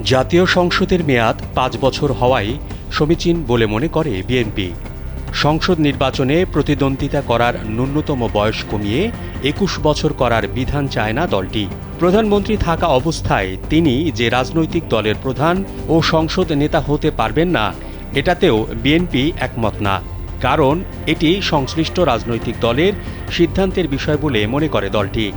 জাতীয় সংসদের মেয়াদ ৫ বছর হওয়াই সমীচীন বলে মনে করে বিএনপি। সংসদ নির্বাচনে প্রতিদ্বন্দ্বিতা করার ন্যূনতম বয়স কমিয়ে ২১ বছর করার বিধান চায় না দলটি। প্রধানমন্ত্রী থাকা অবস্থায় তিনি যে রাজনৈতিক দলের প্রধান ও সংসদ নেতা হতে পারবেন না, এটাতেও বিএনপি একমত না। কারণ এটি সংশ্লিষ্ট রাজনৈতিক দলের সিদ্ধান্তের বিষয় বলে মনে করে দলটি।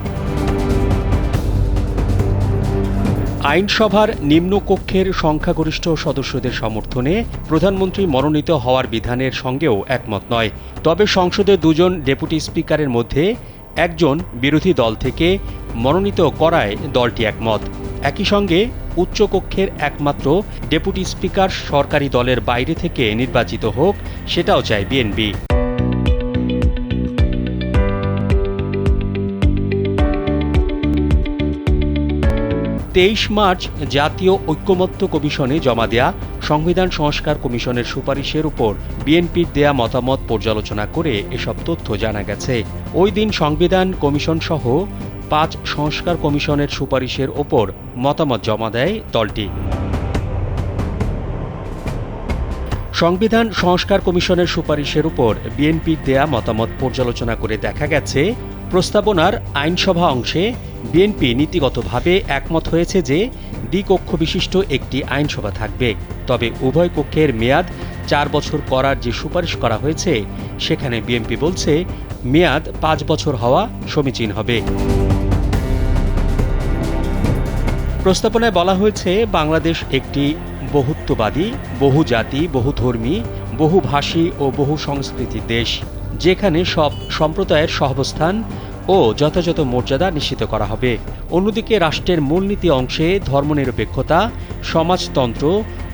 আইনসভার নিম্নকক্ষের সংখ্যাগরিষ্ঠ সদস্যদের সমর্থনে প্রধানমন্ত্রী মনোনীত হওয়ার বিধানের সঙ্গেও একমত নয়। তবে সংসদের দুজন ডেপুটি স্পিকারের মধ্যে একজন বিরোধী দল থেকে মনোনীত করায় দলটি একমত। একই সঙ্গে উচ্চকক্ষের একমাত্র ডেপুটি স্পিকার সরকারি দলের বাইরে থেকে নির্বাচিত হোক, সেটাও চায় বিএনপি। ২৩ মার্চ জাতীয় ঐকমত্য কমিশনে জমা দেয়া সংবিধান সংস্কার কমিশনের সুপারিশের উপর বিএনপির দেয়া মতামত পর্যালোচনা করে এসব তথ্য জানা গেছে। ওই দিন সংবিধান কমিশন সহ ৫ সংস্কার কমিশনের সুপারিশের ওপর মতামত জমা দেয় দলটি। সংবিধান সংস্কার কমিশনের সুপারিশের উপর বিএনপির দেয়া মতামত পর্যালোচনা করে দেখা গেছে, প্রস্তাবনার আইনসভা অংশে বিএনপি নীতিগতভাবে একমত হয়েছে যে দ্বিকক্ষ বিশিষ্ট একটি আইনসভা থাকবে। তবে উভয় কক্ষের মেয়াদ ৪ বছর করার যে সুপারিশ করা হয়েছে, সেখানে বিএনপি বলছে মেয়াদ ৫ বছর হওয়া সমীচীন হবে। প্রস্তাবনায় বলা হয়েছে, বাংলাদেশ একটি বহুত্ববাদী, বহুজাতি, বহুধর্মী, বহুভাষী ও বহু সংস্কৃতির দেশ, যেখানে সব সম্প্রদায়ের সহাবস্থান ও যথাযথ মর্যাদা নিশ্চিত করা হবে। অন্যদিকে রাষ্ট্রের মূলনীতি অংশে ধর্মনিরপেক্ষতা, সমাজতন্ত্র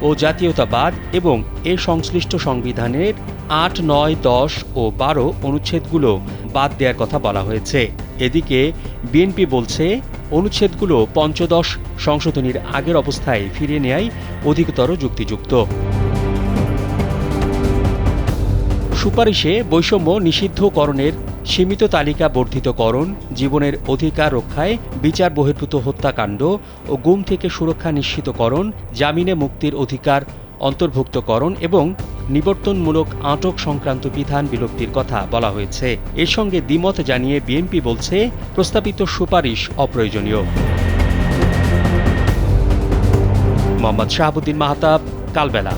ও জাতীয়তাবাদ এবং এ সংশ্লিষ্ট সংবিধানের ৮, ৯, ১০ ও ১২ অনুচ্ছেদগুলো বাদ দেওয়ার কথা বলা হয়েছে। এদিকে বিএনপি বলছে, অনুচ্ছেদগুলো পঞ্চদশ সংশোধনীর আগের অবস্থায় ফিরিয়ে নেয়াই অধিকতর যুক্তিযুক্ত। সুপারিশে বৈষম্য নিষিদ্ধকরণের সীমিত তালিকা বর্ধিতকরণ, জীবনের অধিকার রক্ষায় বিচার বহির্ভূত হত্যাকাণ্ড ও গুম থেকে সুরক্ষা নিশ্চিতকরণ, জামিনে মুক্তির অধিকার অন্তর্ভুক্তকরণ এবং নিবর্তনমূলক আটক সংক্রান্ত বিধান বিলুপ্তির কথা বলা হয়েছে। এর সঙ্গে দ্বিমত জানিয়ে বিএনপি বলছে, প্রস্তাবিত সুপারিশ অপ্রয়োজনীয়। মোহাম্মদ শাহাবুদ্দিন মাহতাব, কালবেলা।